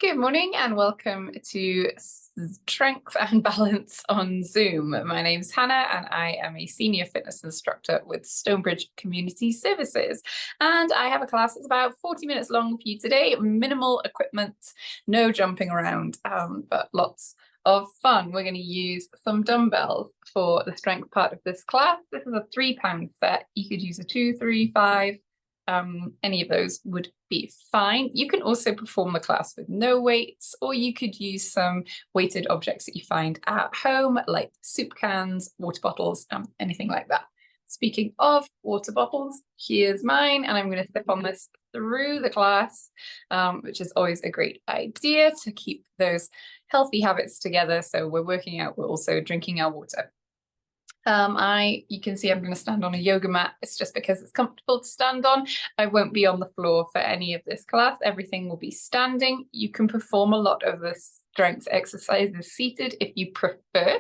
Good morning and welcome to Strength and Balance on Zoom. My name's Hannah and I am a senior fitness instructor with Stonebridge Community Services. And I have a class that's about 40 minutes long for you today. Minimal equipment, no jumping around, but lots of fun. We're going to use some dumbbells for the strength part of this class. This is a 3-pound set. You could use a 2, 3, 5. Any of those would be fine. You can also perform the class with no weights, or you could use some weighted objects that you find at home, like soup cans, water bottles, anything like that. Speaking of water bottles, here's mine, and I'm going to sip on this through the class, which is always a great idea to keep those healthy habits together. So we're working out, we're also drinking our water. You can see I'm going to stand on a yoga mat. It's just because it's comfortable to stand on. I won't be on the floor for any of this class. Everything will be standing. You can perform a lot of the strength exercises seated if you prefer.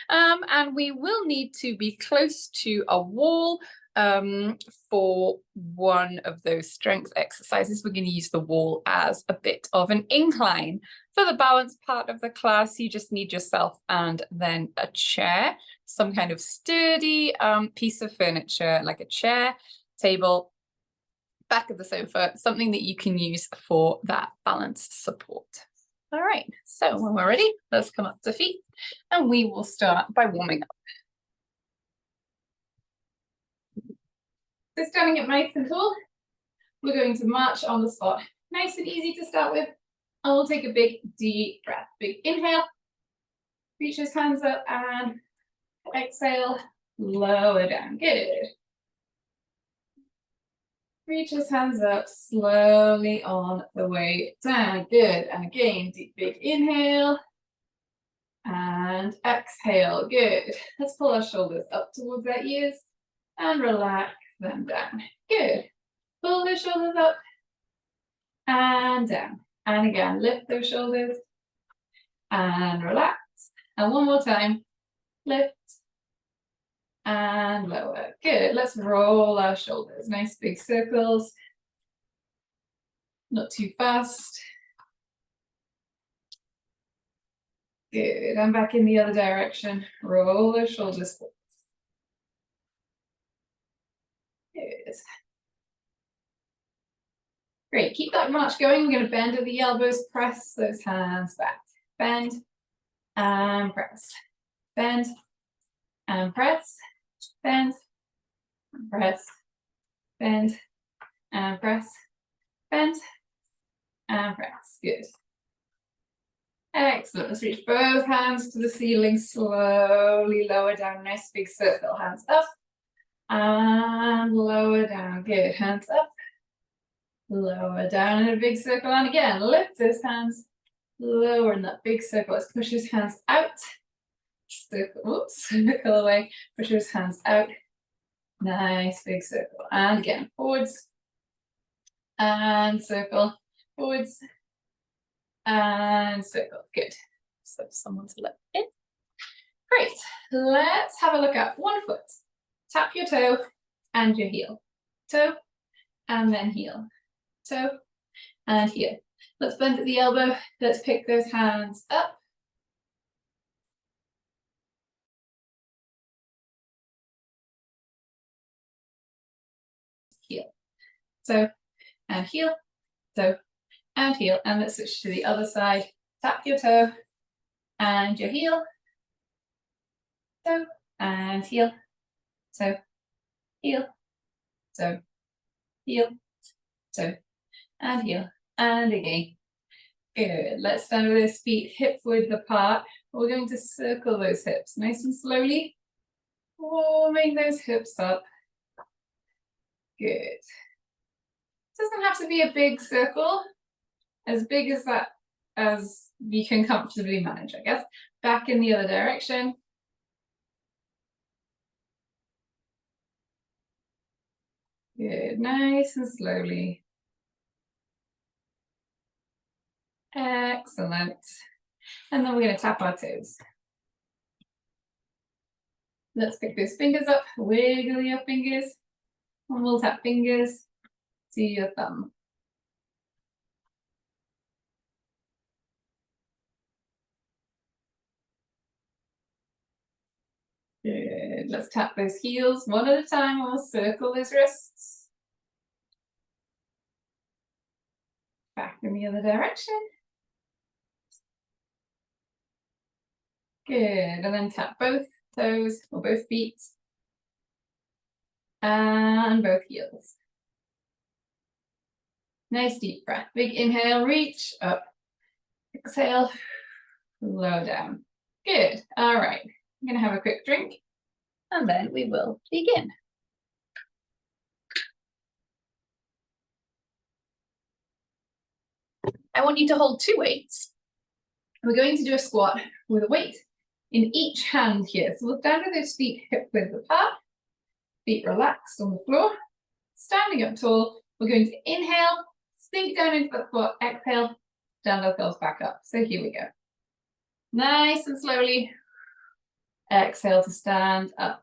And we will need to be close to a wall for one of those strength exercises. We're going to use the wall as a bit of an incline. For the balance part of the class, you just need yourself and then a chair, some kind of sturdy piece of furniture like a chair, table, back of the sofa, something that you can use for that balance support. All right, so when we're ready, let's come up to feet and we will start by warming up. So standing up nice and tall, we're going to march on the spot. Nice and easy to start with. And we'll take a big deep breath. Big inhale, reach those hands up and exhale, lower down. Good. Reach those hands up slowly on the way down. Good. And again, deep big inhale and exhale. Good. Let's pull our shoulders up towards our ears and relax them down. Good. Pull the shoulders up and down. And again, lift those shoulders and relax. And one more time, lift and lower. Good. Let's roll our shoulders. Nice big circles. Not too fast. Good. And back in the other direction. Roll those shoulders forward. Good. Great. Keep that march going. We're going to bend at the elbows, press those hands back. Bend and press. Bend and press. Bend and press. Bend and press. Bend and press. Good. Excellent. Let's reach both hands to the ceiling. Slowly lower down. Nice big circle. Hands up and lower down. Good. Hands up. Lower down in a big circle. And again, lift those hands. Lower in that big circle. Let's push those hands out. Circle, circle away. Push those hands out. Nice big circle. And again, forwards. And circle. Forwards. And circle. Good. So someone to let in. Great. Let's have a look at one foot. Tap your toe and your heel. Toe and then heel. Toe and heel. Let's bend at the elbow. Let's pick those hands up. Heel. Toe and heel. Toe and heel. And let's switch to the other side. Tap your toe and your heel. Toe and heel. Toe, heel, toe, heel, toe, and heel. And again. Good. Let's stand with those feet hip width apart. We're going to circle those hips nice and slowly. Warming those hips up. Good. Doesn't have to be a big circle. As big as that as you can comfortably manage, I guess. Back in the other direction. Good. Nice and slowly. Excellent. And then we're going to tap our toes. Let's pick those fingers up, wiggle your fingers, and we'll tap fingers to your thumb. Good. Let's tap those heels one at a time. We'll circle those wrists. Back in the other direction. Good. And then tap both toes or both feet. And both heels. Nice deep breath. Big inhale, reach up. Exhale, low down. Good. All right. I'm going to have a quick drink and then we will begin. I want you to hold 2 weights. We're going to do a squat with a weight in each hand here. So we'll stand with those feet hip width apart, feet relaxed on the floor, standing up tall. We're going to inhale, sink down into the squat, exhale, stand ourselves back up. So here we go. Nice and slowly. Exhale to stand up.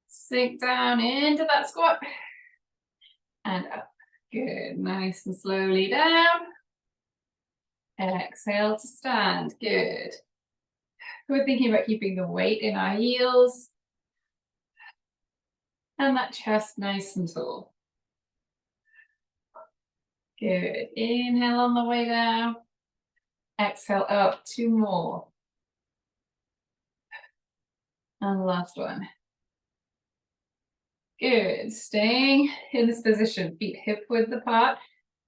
Sink down into that squat and up. Good. Nice and slowly down. Exhale to stand. Good. We're thinking about keeping the weight in our heels and that chest nice and tall. Good. Inhale on the way down. Exhale up. 2 more. And last one. Good. Staying in this position. Feet hip width apart.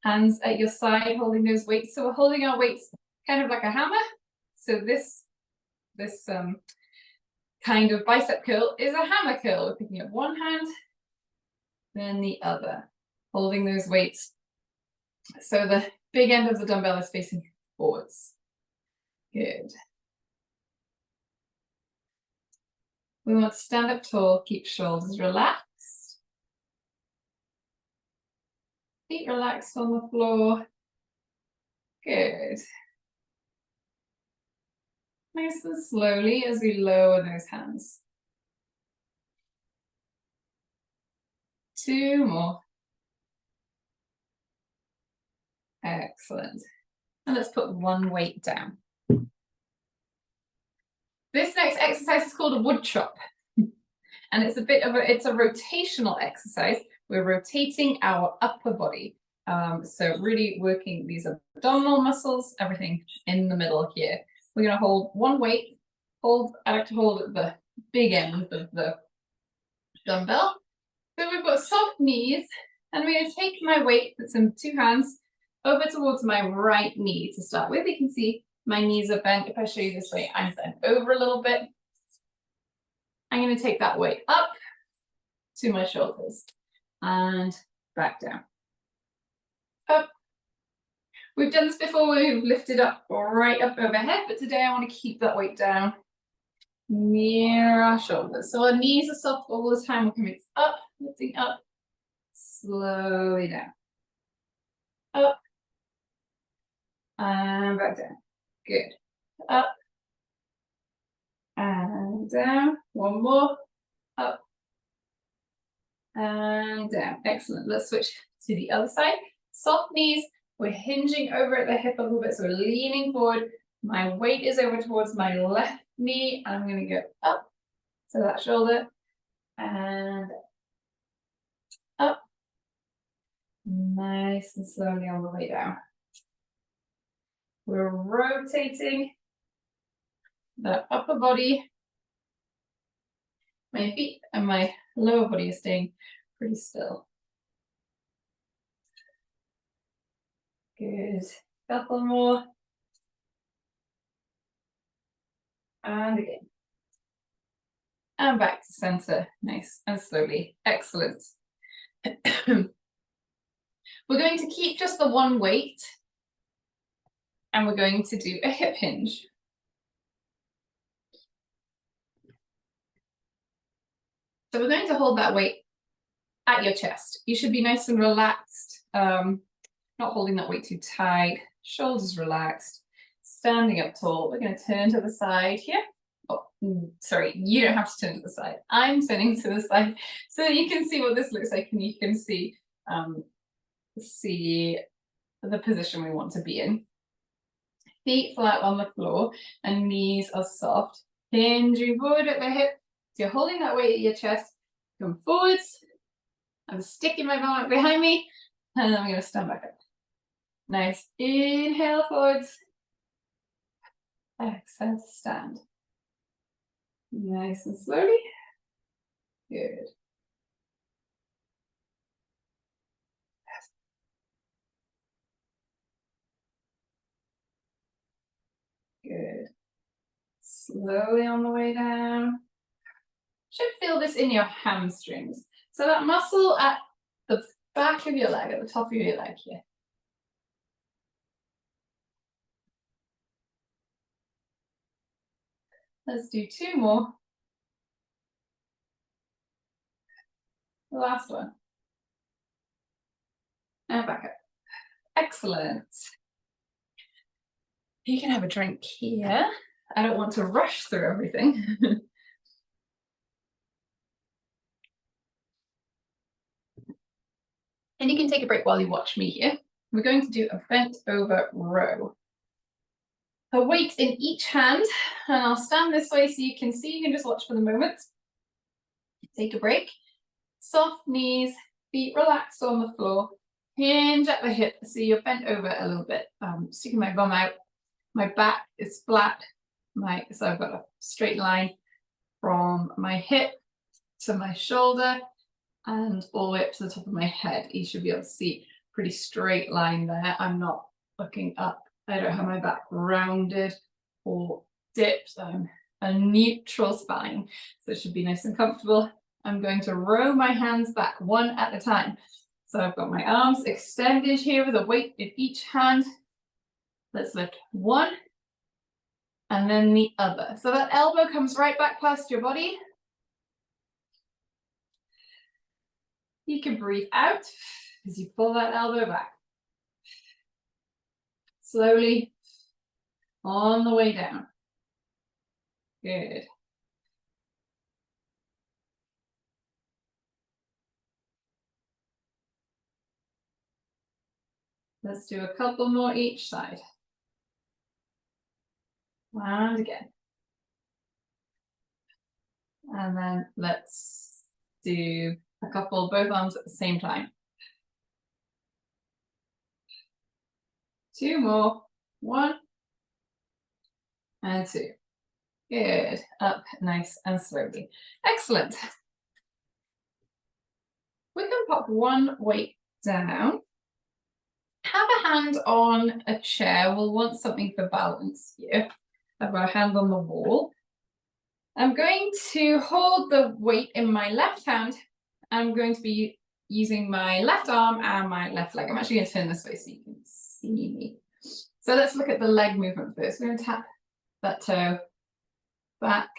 Hands at your side, holding those weights. So we're holding our weights kind of like a hammer. So this kind of bicep curl is a hammer curl. We're picking up one hand, then the other, holding those weights. So the big end of the dumbbell is facing forwards. Good. We want to stand up tall, keep shoulders relaxed. Feet relaxed on the floor. Good. Nice and slowly as we lower those hands. 2 more. Excellent. And let's put 1 weight down. This next exercise is called a wood chop. And it's a rotational exercise. We're rotating our upper body. So really working these abdominal muscles, everything in the middle here. We're going to hold 1 weight. I like to hold at the big end of the dumbbell. So we've got soft knees, and we're going to take my weight that's in 2 hands over towards my right knee to start with. You can see my knees are bent. If I show you this way, I'm bent over a little bit. I'm going to take that weight up to my shoulders and back down. Up. We've done this before. We've lifted up right up overhead, but today I want to keep that weight down near our shoulders. So our knees are soft all the time. We're coming up, lifting up, slowly down. Up and back down. Good. Up and down. 1 more. Up and down. Excellent. Let's switch to the other side. Soft knees. We're hinging over at the hip a little bit, so we're leaning forward. My weight is over towards my left knee. I'm going to go up to that shoulder and up. Nice and slowly on the way down. We're rotating the upper body. My feet and my lower body are staying pretty still. Good. Couple more. And again. And back to center. Nice and slowly. Excellent. We're going to keep just the 1 weight. And we're going to do a hip hinge. So we're going to hold that weight at your chest. You should be nice and relaxed, not holding that weight too tight, shoulders relaxed, standing up tall. We're going to turn to the side here. Oh, sorry, you don't have to turn to the side. I'm turning to the side so that you can see what this looks like and you can see the position we want to be in. Feet flat on the floor and knees are soft. Hinging forward at the hip, So you're holding that weight at your chest, come forwards. I'm sticking my bum up behind me, and then I'm going to stand back up. Nice. Inhale forwards. Exhale, stand. Nice and slowly. Good. Good. Slowly on the way down. Should feel this in your hamstrings. So that muscle at the back of your leg, at the top of your leg here. Let's do 2 more. The last one. And back up. Excellent. You can have a drink here. I don't want to rush through everything. And you can take a break while you watch me here. We're going to do a bent over row. A weight in each hand, and I'll stand this way so you can see. You can just watch for the moment. Take a break. Soft knees, feet relaxed on the floor. Hinge at the hip so you're bent over a little bit. Sticking my bum out. My back is flat. So I've got a straight line from my hip to my shoulder and all the way up to the top of my head. You should be able to see a pretty straight line there. I'm not looking up. I don't have my back rounded or dipped. I'm a neutral spine. So it should be nice and comfortable. I'm going to row my hands back one at a time. So I've got my arms extended here with a weight in each hand. Let's lift one and then the other. So that elbow comes right back past your body. You can breathe out as you pull that elbow back. Slowly on the way down. Good. Let's do a couple more each side. And again. And then let's do a couple, both arms at the same time. 2 more. 1 and 2. Good. Up nice and slowly. Excellent. We can pop one weight down. Have a hand on a chair. We'll want something for balance here. I've got a hand on the wall. I'm going to hold the weight in my left hand. I'm going to be using my left arm and my left leg. I'm actually going to turn this way so you can see me. So let's look at the leg movement first. We're going to tap that toe back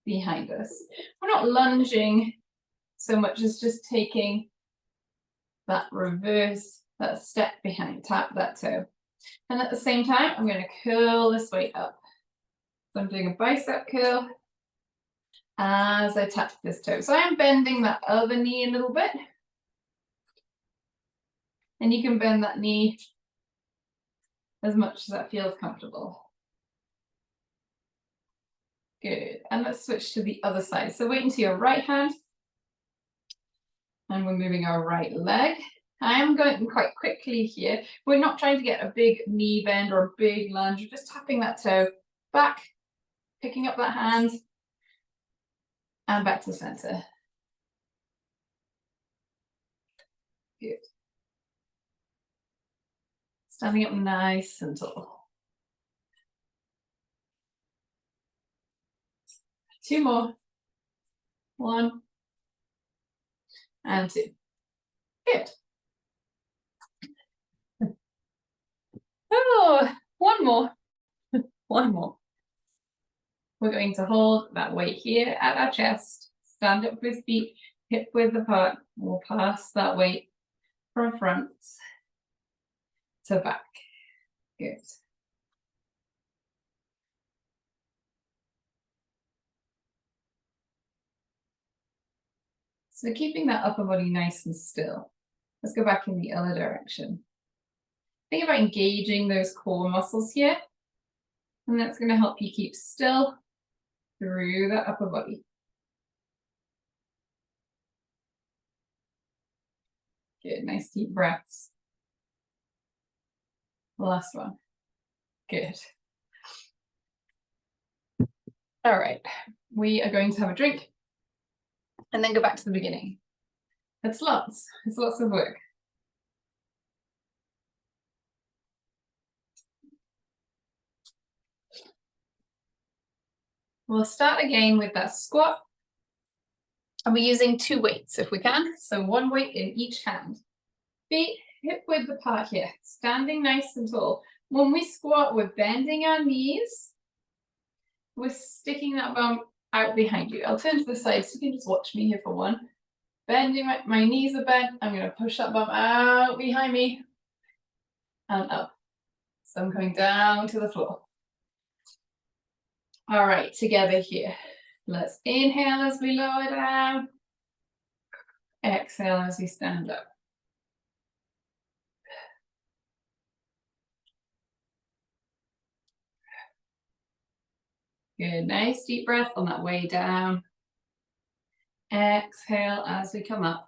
behind us. We're not lunging so much as just taking that reverse, that step behind, tap that toe. And at the same time, I'm going to curl this weight up. So I'm doing a bicep curl as I tap this toe. So I am bending that other knee a little bit. And you can bend that knee as much as that feels comfortable. Good. And let's switch to the other side. So weight into your right hand. And we're moving our right leg. I am going quite quickly here. We're not trying to get a big knee bend or a big lunge. We're just tapping that toe back, picking up that hand, and back to the center. Good. Standing up nice and tall. 2 more. 1 and 2. Good. Oh, 1 more. 1 more. We're going to hold that weight here at our chest. Stand up with feet hip width apart. We'll pass that weight from front to back. Good. So keeping that upper body nice and still. Let's go back in the other direction. Think about engaging those core muscles here. And that's going to help you keep still through the upper body. Good, nice deep breaths. Last one. Good. All right, we are going to have a drink and then go back to the beginning. It's lots of work. We'll start again with that squat. And we're using 2 weights if we can. So 1 weight in each hand. Feet hip width apart here, standing nice and tall. When we squat, we're bending our knees. We're sticking that bum out behind you. I'll turn to the side so you can just watch me here for one. Bending, my knees are bent. I'm going to push that bum out behind me and up. So I'm coming down to the floor. All right, together here. Let's inhale as we lower down. Exhale as we stand up. Good, nice deep breath on that way down. Exhale as we come up.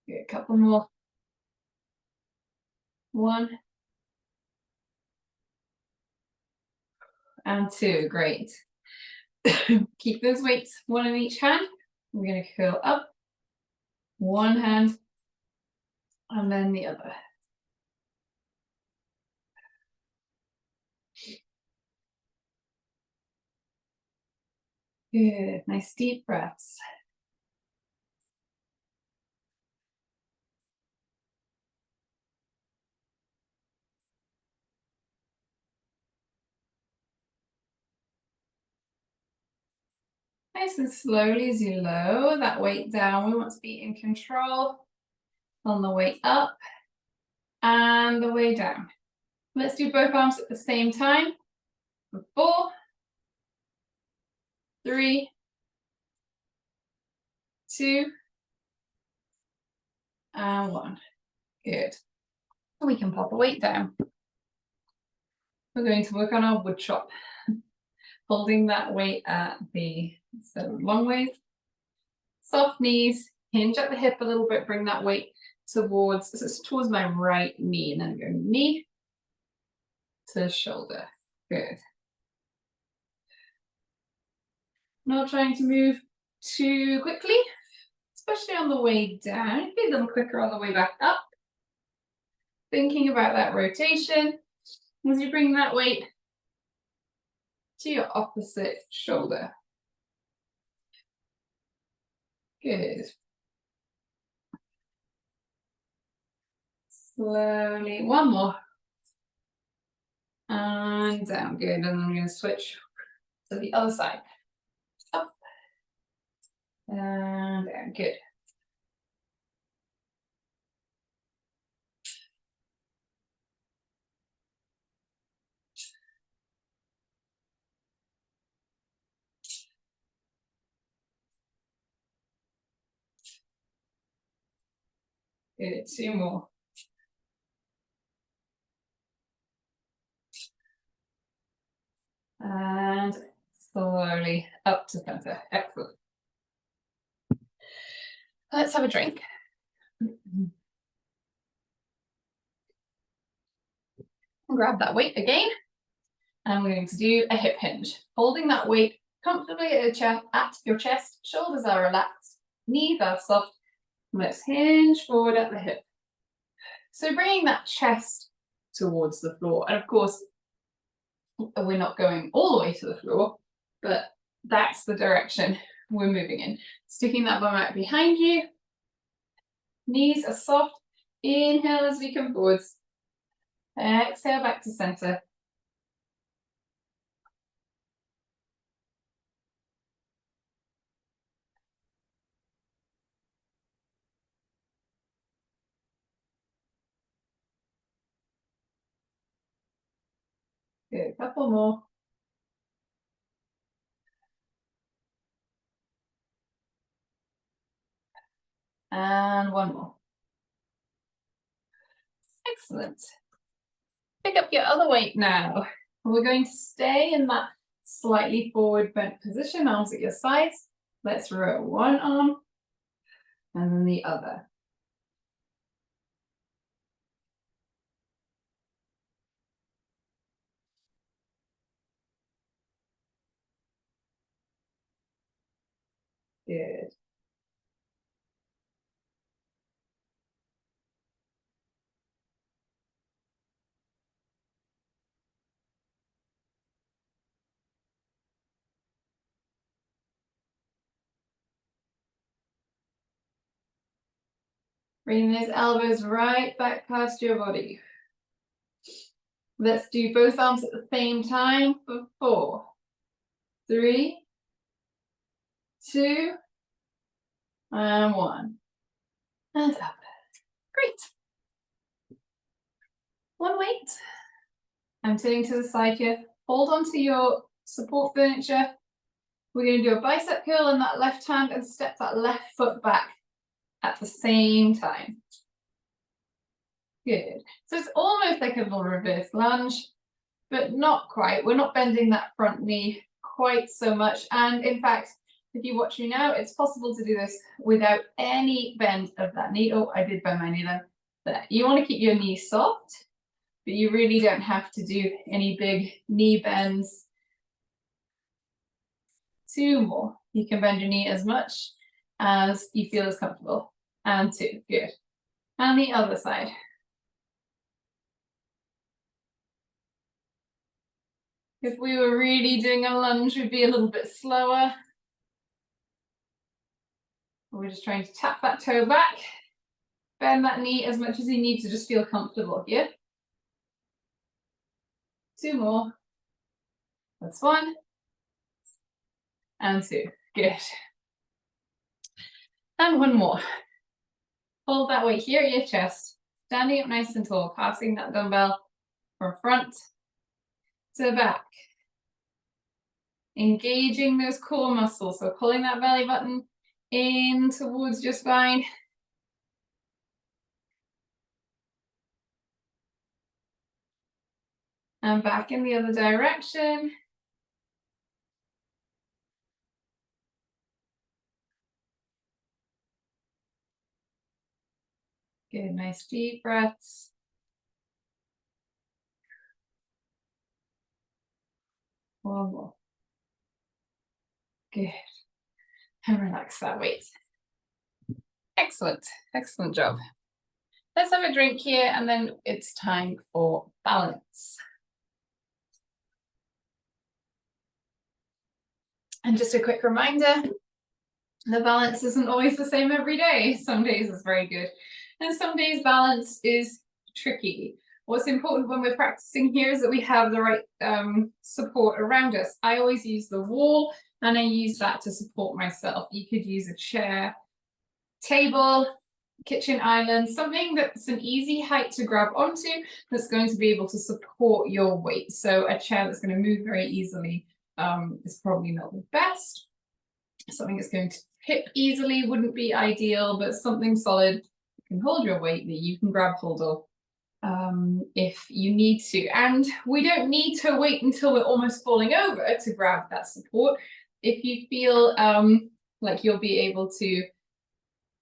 Good, a couple more. 1 and 2, great. Keep those weights 1 in each hand. We're going to curl up. 1 hand and then the other. Good, nice deep breaths. Nice and slowly as you lower that weight down. We want to be in control on the way up and the way down. Let's do both arms at the same time. 4, 3, 2, and 1. Good. We can pop a weight down. We're going to work on our wood chop. Holding that weight at the long ways. Soft knees, hinge at the hip a little bit, bring that weight towards my right knee, and then go knee to shoulder. Good. Not trying to move too quickly, especially on the way down. Be a little quicker on the way back up. Thinking about that rotation as you bring that weight to your opposite shoulder. Good. Slowly, 1 more. And down, good. And then I'm going to switch to the other side. Up. And down, good. Good, 2 more. And slowly up to center. Excellent. Let's have a drink. Grab that weight again. And we're going to do a hip hinge. Holding that weight comfortably at your chest. Shoulders are relaxed. Knees are soft. Let's hinge forward at the hip. So bringing that chest towards the floor. And of course, we're not going all the way to the floor, but that's the direction we're moving in. Sticking that bum out behind you. Knees are soft. Inhale as we come forwards. Exhale back to center. Good, couple more. And 1 more. Excellent. Pick up your other weight now. And we're going to stay in that slightly forward bent position, arms at your sides. Let's row one arm and then the other. Good. Bring those elbows right back past your body. Let's do both arms at the same time for 4, 3, 2, and 1. And up. Great. One weight. I'm turning to the side here. Hold on to your support furniture. We're going to do a bicep curl in that left hand and step that left foot back at the same time. Good. So it's almost like a little reverse lunge, but not quite. We're not bending that front knee quite so much. And in fact, if you watch me now, it's possible to do this without any bend of that knee. Oh, I did bend my knee then. There. You want to keep your knee soft, but you really don't have to do any big knee bends. 2 more. You can bend your knee as much as you feel is comfortable. And 2. Good. And the other side. If we were really doing a lunge, we'd be a little bit slower. We're just trying to tap that toe back. Bend that knee as much as you need to just feel comfortable here. 2 more. That's 1. And 2. Good. And 1 more. Hold that weight here at your chest. Standing up nice and tall, passing that dumbbell from front to back. Engaging those core muscles. So pulling that belly button in towards your spine. And back in the other direction. Good, nice deep breaths. One more. Good. And relax that weight. Excellent, excellent job. Let's have a drink here and then it's time for balance. And just a quick reminder, the balance isn't always the same every day. Some days it's very good, and some days balance is tricky. What's important when we're practicing here is that we have the right support around us. I always use the wall, and I use that to support myself. You could use a chair, table, kitchen island, something that's an easy height to grab onto that's going to be able to support your weight. So a chair that's going to move very easily is probably not the best. Something that's going to tip easily wouldn't be ideal, but something solid that can hold your weight that you can grab hold of if you need to. And we don't need to wait until we're almost falling over to grab that support. If you feel like you'll be able to,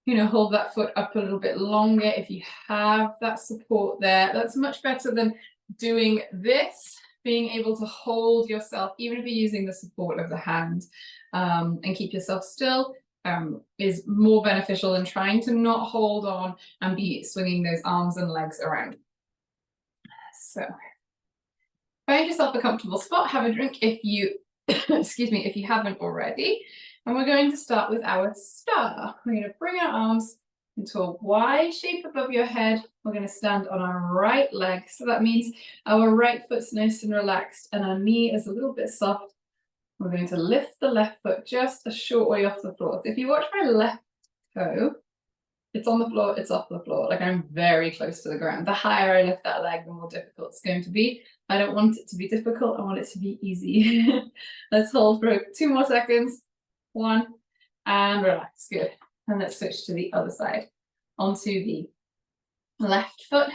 hold that foot up a little bit longer, if you have that support there, that's much better than doing this. Being able to hold yourself, even if you're using the support of the hand, and keep yourself still, is more beneficial than trying to not hold on and be swinging those arms and legs around. So find yourself a comfortable spot, have a drink if you, excuse me, if you haven't already. And we're going to start with our star. We're going to bring our arms into a Y shape above your head. We're going to stand on our right leg. So that means our right foot's nice and relaxed and our knee is a little bit soft. We're going to lift the left foot just a short way off the floor. So if you watch my left toe, it's on the floor, it's off the floor. Like I'm very close to the ground. The higher I lift that leg, the more difficult it's going to be. I don't want it to be difficult. I want it to be easy. Let's hold for 2 more seconds. 1, and relax. Good. And let's switch to the other side. Onto the left foot.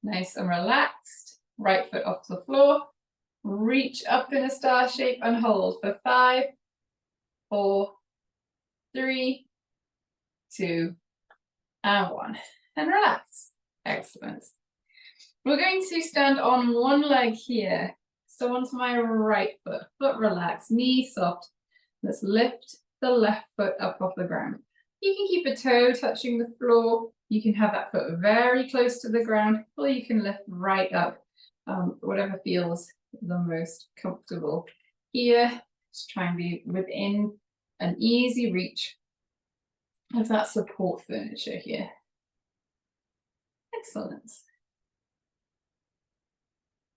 Nice and relaxed. Right foot off the floor. Reach up in a star shape and hold for 5, 4, 3, 2, and 1. And relax. Excellent. We're going to stand on one leg here. So onto my right foot. Foot relaxed, knee soft. Let's lift the left foot up off the ground. You can keep a toe touching the floor. You can have that foot very close to the ground, or you can lift right up, whatever feels the most comfortable. Here, just try and be within an easy reach of that support furniture here. Excellent.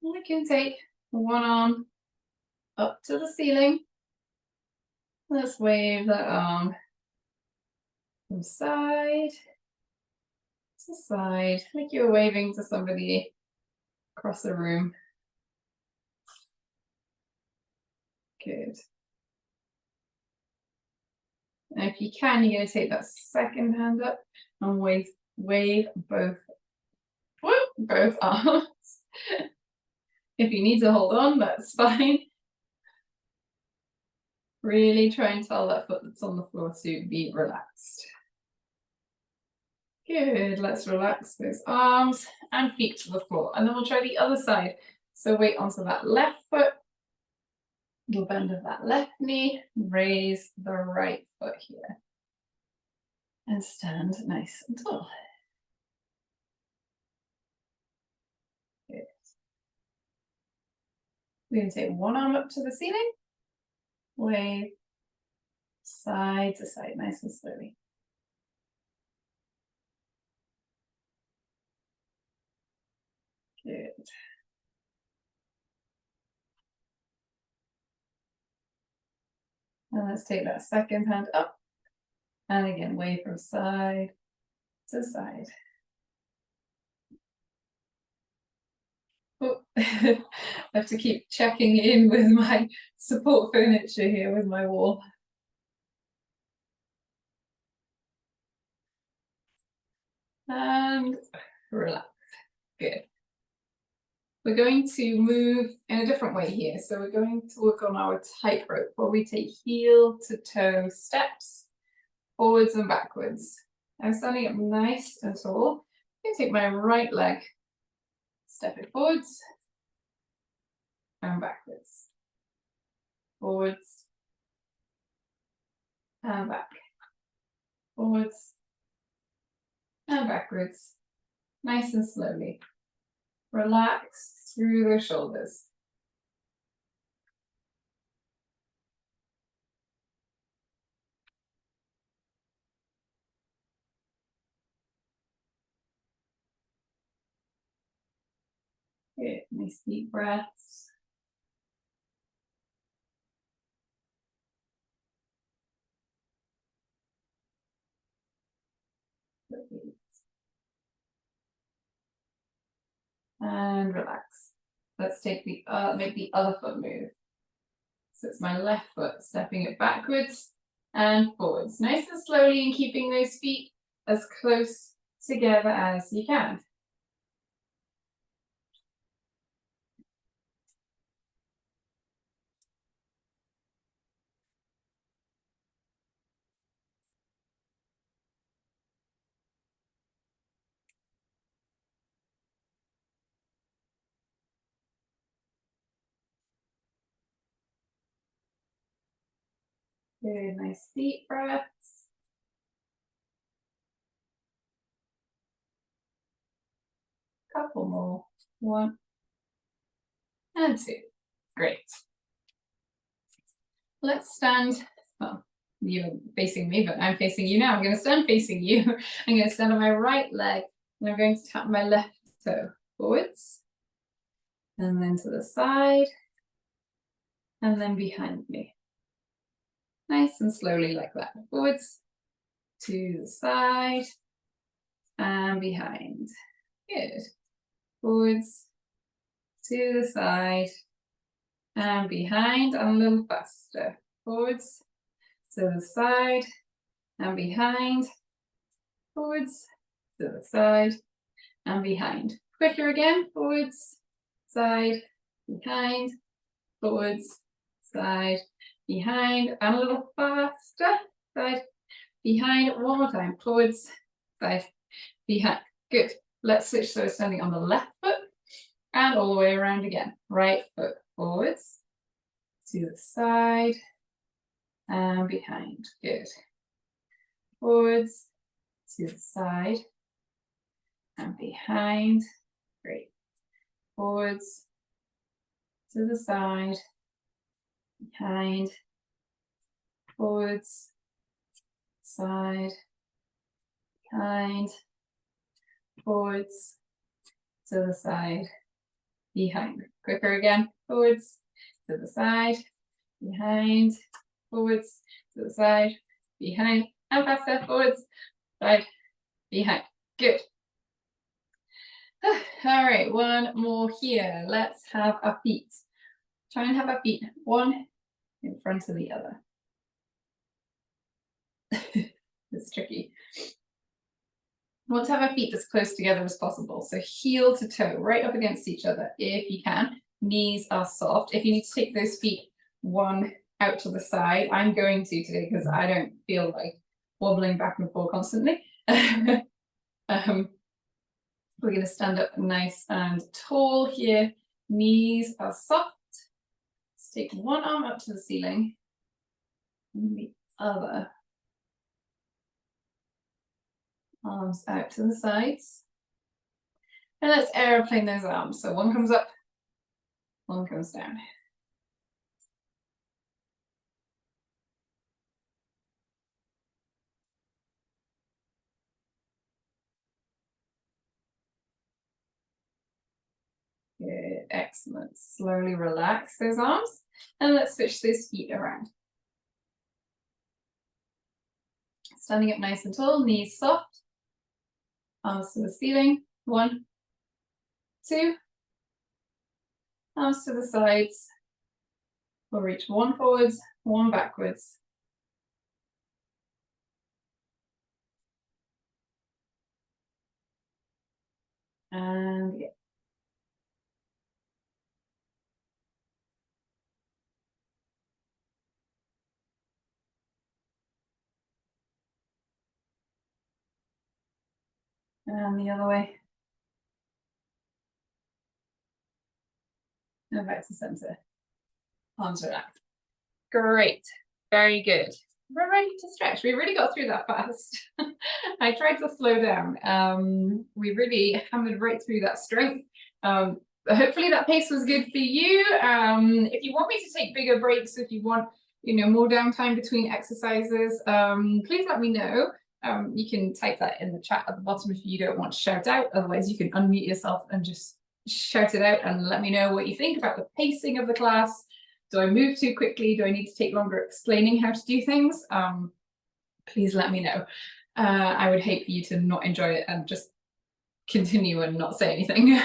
You can take one arm up to the ceiling. Let's wave that arm from side to side, like you're waving to somebody across the room. Good. And if you can, you're going to take that second hand up and wave both arms. If you need to hold on, that's fine. Really try and tell that foot that's on the floor to be relaxed. Good, let's relax those arms and feet to the floor. And then we'll try the other side. So weight onto that left foot, little bend of that left knee, raise the right foot here. And stand nice and tall. Good. We're going to take one arm up to the ceiling, wave side to side, nice and slowly. Good. And let's take that second hand up. And again, wave from side to side. Oh, I have to keep checking in with my support furniture here with my wall. And relax. Good. We're going to move in a different way here. So we're going to work on our tightrope where we take heel to toe steps, forwards and backwards. I'm standing up nice and tall. I'm going to take my right leg, step it forwards and backwards. Forwards and back. Forwards and backwards. Nice and slowly. Relax through the shoulders. Good, nice deep breaths. And relax. Let's take make the other foot move. So it's my left foot, stepping it backwards and forwards. Nice and slowly, and keeping those feet as close together as you can. Good, nice deep breaths. Couple more. 1 and 2. Great. Let's stand. Well, you're facing me, but I'm facing you now. I'm going to stand facing you. I'm going to stand on my right leg, and I'm going to tap my left toe forwards, and then to the side, and then behind me. Nice and slowly like that. Forwards, to the side, and behind. Good. Forwards, to the side, and behind, and a little faster. Forwards, to the side, and behind. Forwards, to the side, and behind. Quicker again. Forwards, side, behind, forwards, side, behind, and a little faster, side, behind, one more time, forwards, side, behind. Good. Let's switch, so we're standing on the left foot and all the way around again. Right foot forwards, to the side, and behind. Good. Forwards, to the side, and behind. Great. Forwards, to the side, behind, forwards, side, behind, forwards, to the side, behind. Quicker again, forwards, to the side, behind, forwards, to the side, behind, and faster, forwards, side, behind. Good. All right, one more here. Let's have our feet. Try and have our feet one in front of the other. It's tricky. We want to have our feet as close together as possible. So heel to toe, right up against each other if you can. Knees are soft. If you need to take those feet one out to the side, I'm going to today because I don't feel like wobbling back and forth constantly. We're going to stand up nice and tall here. Knees are soft. Let's take one arm up to the ceiling and the other arms out to the sides. And let's aeroplane those arms. So one comes up, one comes down. Good, excellent. Slowly relax those arms and let's switch those feet around. Standing up nice and tall, knees soft, arms to the ceiling. 1, 2, arms to the sides. We'll reach one forwards, one backwards. And yeah. And the other way. And back to center. Arms relaxed. Great. Very good. We're ready to stretch. We really got through that fast. I tried to slow down. We really hammered right through that strength. Hopefully that pace was good for you. If you want me to take bigger breaks, if you want, more downtime between exercises, please let me know. You can type that in the chat at the bottom if you don't want to shout out. Otherwise, you can unmute yourself and just shout it out and let me know what you think about the pacing of the class. Do I move too quickly? Do I need to take longer explaining how to do things? Please let me know. I would hate for you to not enjoy it and just continue and not say anything.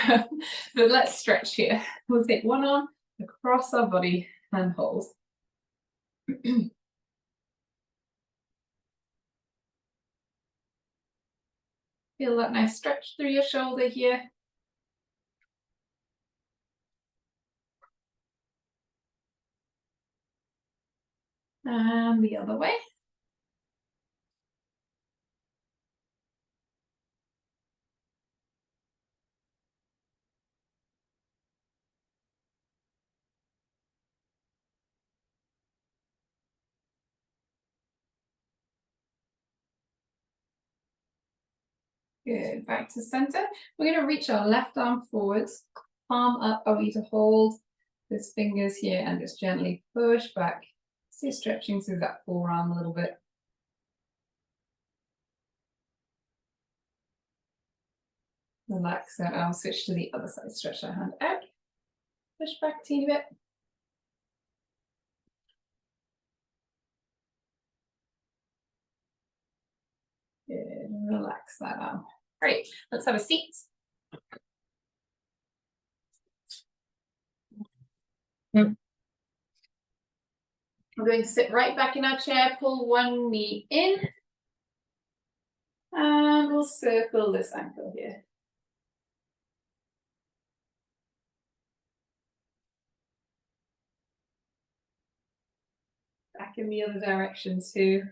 But let's stretch here. We'll take one arm across our body and hold. Feel that nice stretch through your shoulder here. And the other way. Good, back to center. We're going to reach our left arm forwards, palm up. I want you to hold those fingers here and just gently push back. So stretching through that forearm a little bit. Relax that arm, switch to the other side, stretch our hand out. Push back a teeny bit. Good, relax that arm. Great, let's have a seat. We're going to sit right back in our chair, pull one knee in, and we'll circle this ankle here. back in the other direction too.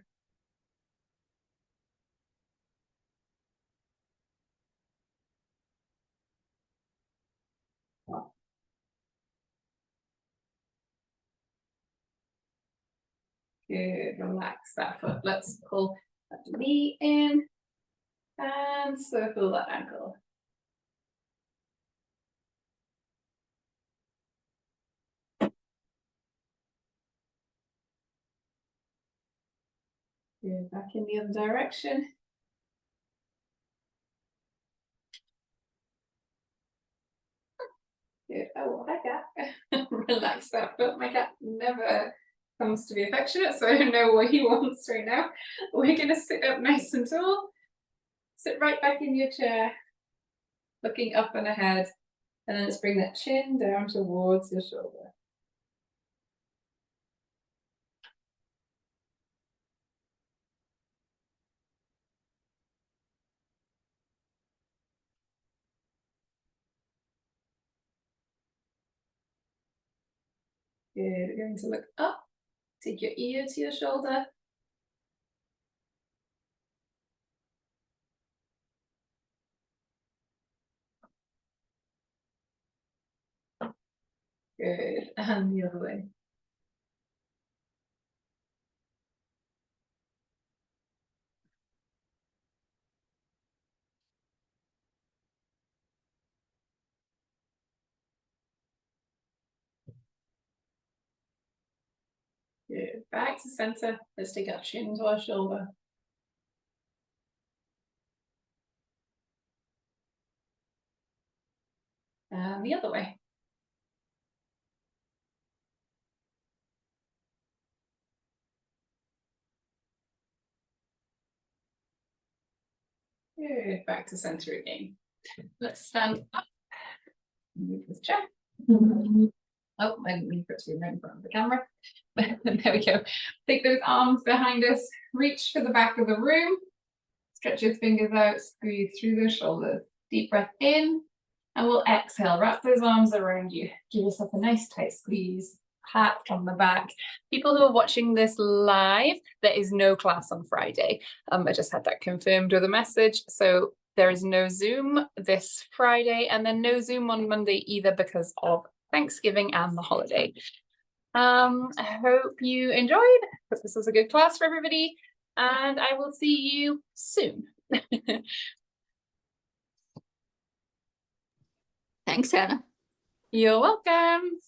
Good, relax that foot. Let's pull that knee in and circle that ankle. Good, back in the other direction. Good. Oh, hi cat. Relax that foot. My cat never comes to be affectionate, so I don't know what he wants right now. We're gonna sit up nice and tall. Sit right back in your chair, looking up and ahead. And then let's bring that chin down towards your shoulder. Good. We're going to look up. Take your ear to your shoulder. Good. And the other way. Good. Back to center. Let's take our chin to our shoulder. And the other way. Good. Back to center again. Let's stand up. Move this chair. Oh, I didn't mean for it to be right in front of the camera. There we go. Take those arms behind us. Reach for the back of the room. Stretch your fingers out. Squeeze through those shoulders. Deep breath in. And we'll exhale. Wrap those arms around you. Give yourself a nice tight squeeze. Pat on the back. People who are watching this live, there is no class on Friday. I just had that confirmed with a message. So there is no Zoom this Friday and then no Zoom on Monday either because of Thanksgiving and the holiday. I hope you enjoyed. Hope this was a good class for everybody. And I will see you soon. Thanks, Hannah. You're welcome.